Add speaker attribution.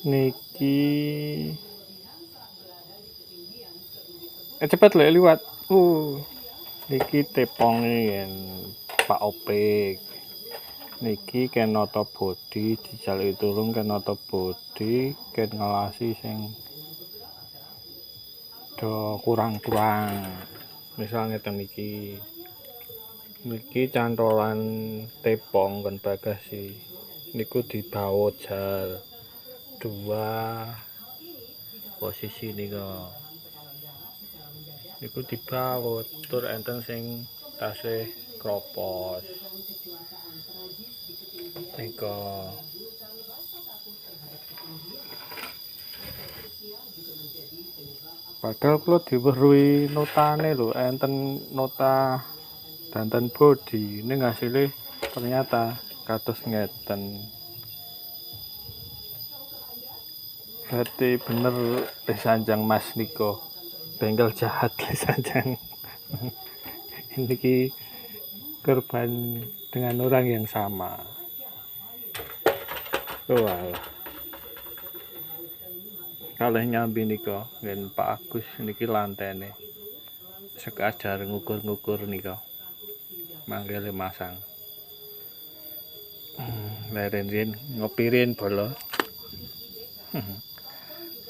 Speaker 1: Niki cepet le liwat. Niki teponge yen Pak Opik. Niki kenata bodi dijaluk tulung kenata bodi ken ngelasi sing do kurang-kurang. Misal ngeten iki. Niki cantolan tepong kon bagasi. Niku dibawa jal. 2 posisi nika. Niku dibaut tur enten sing tasih kropos. Nika padahal kula diweruhi notane lho, enten nota danten bodi ning hasilnya ternyata kados ngeten. Berarti bener Sanjang Mas Niko bengkel jahat Sanjang. Ini korban dengan orang yang sama. Walah. Kalih nyambi nika ngen Pak Agus niki lantene. Sekadar ngukur-ngukur nika. Manggele masang. Leren ngopirin bolo.